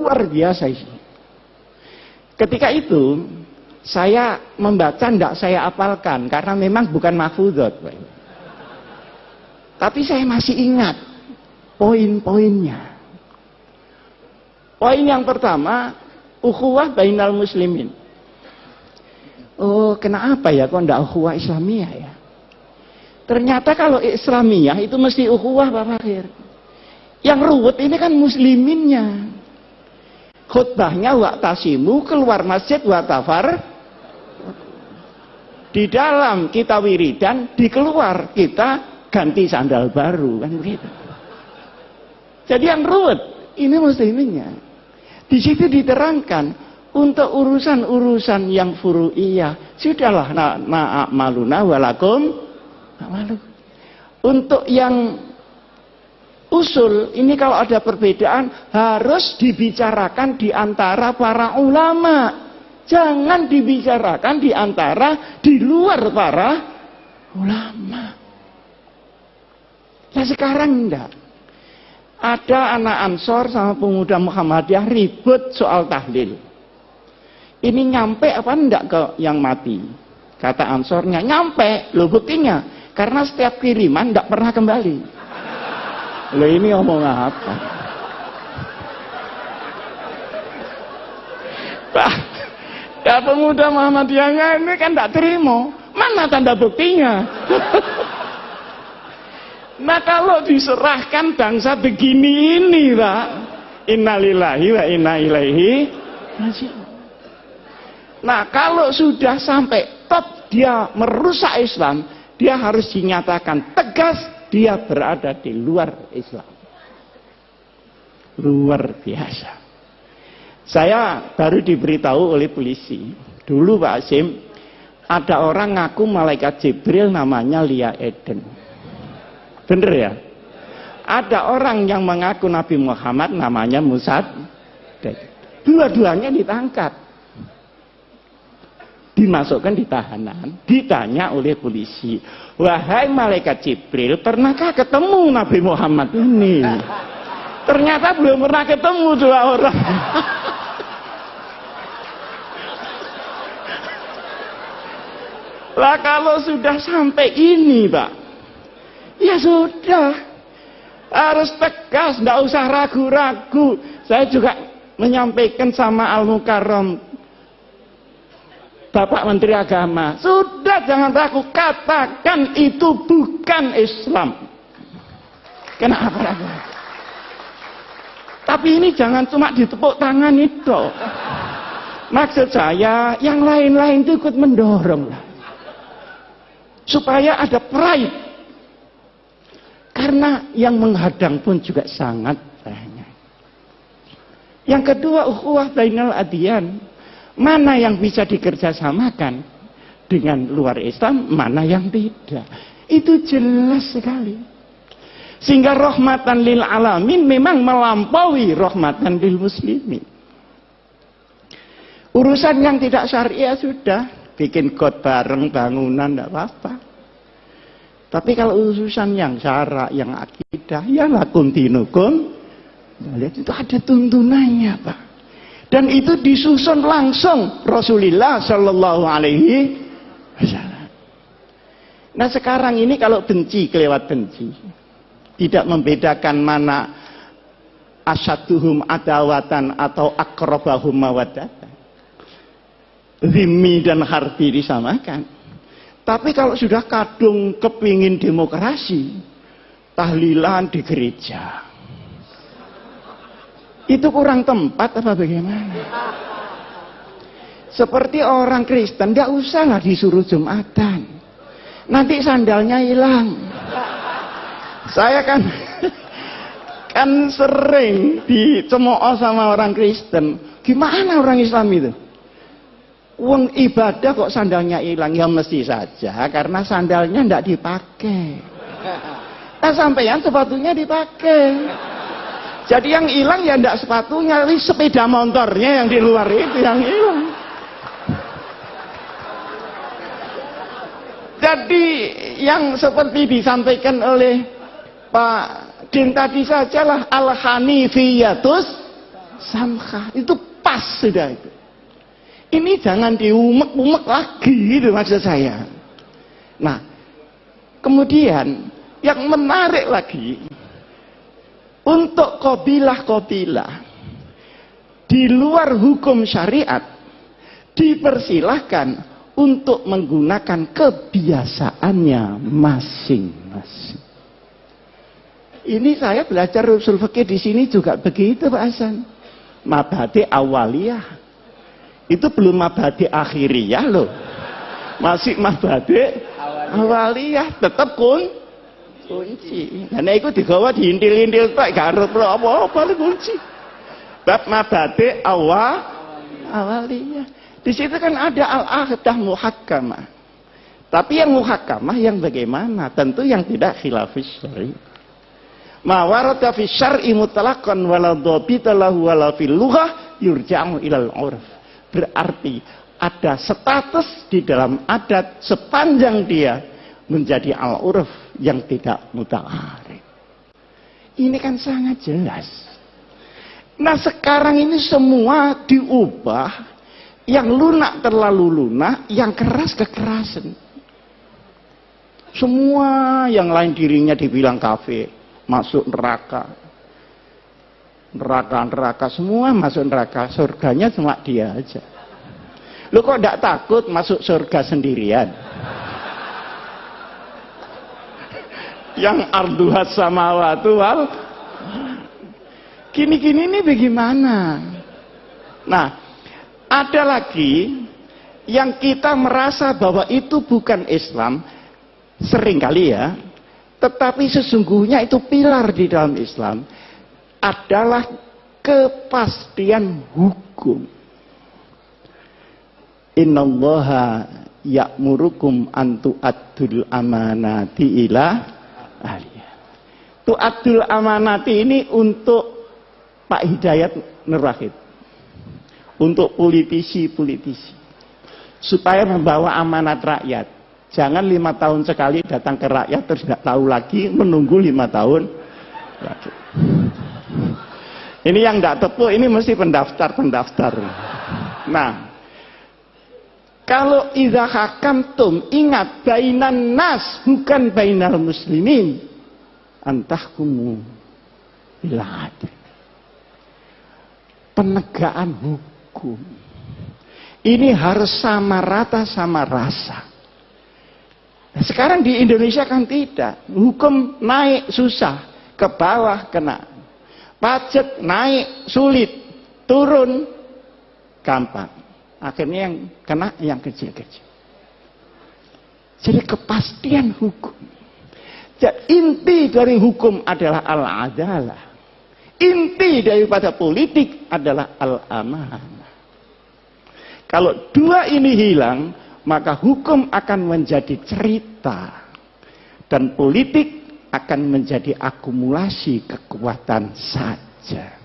luar biasa isi. Ketika itu saya membaca tidak saya apalkan karena memang bukan mahfudhot, tapi saya masih ingat poin-poinnya. Poin yang pertama, ukhuwah bainal muslimin. Oh, kenapa ya kok tidak ukhuwah Islamiyah ya? Ternyata kalau Islamiyah itu mesti ukhuwah Pak Fakhir. Yang ruwet ini kan musliminnya. Khutbahnya waqtasimu, keluar masjid watafar. Di dalam kita wiridan, di keluar kita ganti sandal baru, kan begitu. Jadi yang ruwet ini musliminnya. Di situ diterangkan untuk urusan-urusan yang furu'iyah sudahlah na'amaluna walakum malu. Untuk yang usul ini kalau ada perbedaan harus dibicarakan di antara para ulama. Jangan dibicarakan di antara di luar para ulama. Nah sekarang enggak. Ada anak Ansor sama pemuda Muhammadiyah ribut soal tahlil. Ini nyampe apa enggak ke yang mati? Kata Ansornya, nyampe. Loh buktinya, karena setiap kiriman enggak pernah kembali. Loh ini ngomong apa? Pak, ya pemuda Muhammadiyahnya ini kan enggak terima. Mana tanda buktinya? Nah kalau diserahkan bangsa begini ini Pak, innalillahi wa inna ilaihi raji'un. Nah kalau sudah sampai top dia merusak Islam, dia harus dinyatakan tegas dia berada di luar Islam. Luar biasa. Saya baru diberitahu oleh polisi. Dulu Pak Asim, ada orang ngaku malaikat Jibril namanya Lia Eden. Bener ya? Ada orang yang mengaku Nabi Muhammad namanya Musad. Dua-duanya ditangkap. Dimasukkan di tahanan. Ditanya oleh polisi. Wahai malaikat Jibril, pernahkah ketemu Nabi Muhammad ini? Ternyata belum pernah ketemu dua orang. Lah kalau sudah sampai ini Pak, ya sudah, harus tegas, tidak usah ragu-ragu. Saya juga menyampaikan sama Al-Mukarram, Bapak Menteri Agama, sudah jangan ragu, katakan itu bukan Islam. Kenapa ragu? Tapi ini jangan cuma ditepuk tangan itu. Maksud saya, yang lain-lain itu ikut mendorong. Supaya ada pride. Karena yang menghadang pun juga sangat banyak. Yang kedua, ukhuwah bainal adyan. Mana yang bisa dikerjasamakan dengan luar Islam, mana yang tidak. Itu jelas sekali. Sehingga rahmatan lil alamin memang melampaui rahmatan lil muslimin. Urusan yang tidak syariah sudah. Bikin got bareng bangunan, tidak apa-apa. Tapi kalau urusan yang syarak, yang akidah, ya lakum dinukum, itu ada tuntunannya Pak. Dan itu disusun langsung Rasulullah Shallallahu Alaihi Wasallam. Nah sekarang ini kalau benci kelewat benci, tidak membedakan mana asyaduhum adawatan atau akrobahum mawaddatan. Zimmi dan harbi disamakan. Tapi kalau sudah kadung kepingin demokrasi, tahlilan di gereja, itu kurang tempat apa bagaimana? Seperti orang Kristen, tidak usahlah disuruh Jumatan, nanti sandalnya hilang. Saya kan sering dicemooh sama orang Kristen. Gimana orang Islam itu? Uang ibadah kok sandalnya hilang? Ya mesti saja karena sandalnya tidak dipakai. Nah sampeyan sepatunya dipakai. Jadi yang hilang ya tidak sepatunya, tapi sepeda motornya yang di luar itu yang hilang. Jadi yang seperti disampaikan oleh Pak Din tadi sajalah al-hanifiyatus samha. Itu pas sudah itu. Ini jangan diumek-umek lagi gitu maksud saya. Nah, kemudian yang menarik lagi, untuk qabilah-qabilah di luar hukum syariat dipersilahkan untuk menggunakan kebiasaannya masing-masing. Ini saya belajar usul fikih di sini juga begitu Pak Hasan. Mabhadi awaliyah. Itu belum mabhadi akhiriyah loh. Masih mabhadi awaliyah, tetap kunci. Karena itu digawa diintil-intil tak garut apa-apa kunci. Bab mabhadi awaliyah. Di situ kan ada al-aqdah muhakkamah. Tapi yang muhakkamah yang bagaimana? Tentu yang tidak khilafis syar'i. Ma warada fi syar'i mutlaqan wala dhabita lahu wala fil lughah yurja'u ilal 'urf. Berarti ada status di dalam adat sepanjang dia menjadi al-'urf yang tidak muta'arif. Ini kan sangat jelas. Nah, sekarang ini semua diubah. Yang lunak terlalu lunak, yang keras kekerasan. Semua yang lain dirinya dibilang kafir, masuk neraka. Neraka, semua masuk neraka. Surganya cuma dia aja. Lu kok tidak takut masuk surga sendirian? Yang arduhat samawatu wal. Gini-gini ini bagaimana? Nah, ada lagi yang kita merasa bahwa itu bukan Islam, seringkali ya, tetapi sesungguhnya itu pilar di dalam Islam, adalah kepastian hukum. Innallaha ya'murukum an tu'addul amanati ila ahliha. Tu'addul amanati ini untuk Pak Hidayat Nur Wahid. Untuk politisi-politisi. Supaya membawa amanat rakyat. Jangan 5 tahun sekali datang ke rakyat terus nggak tahu lagi, menunggu 5 tahun lagi. Ini yang nggak tepu, ini mesti pendaftar. Nah, kalau idza hakamtum, ingat bainan nas bukan bainal muslimin, antahkumu bil adl. Penegakan hukum. Ini harus sama rata sama rasa. Nah, sekarang di Indonesia kan tidak. Hukum naik susah, ke bawah kena. Pajak naik sulit, turun gampang. Akhirnya yang kena yang kecil-kecil. Jadi kepastian hukum. Jadi inti dari hukum adalah al-adalah. Inti daripada politik adalah al-amanah. Kalau dua ini hilang, maka hukum akan menjadi cerita. Dan politik akan menjadi akumulasi kekuatan saja.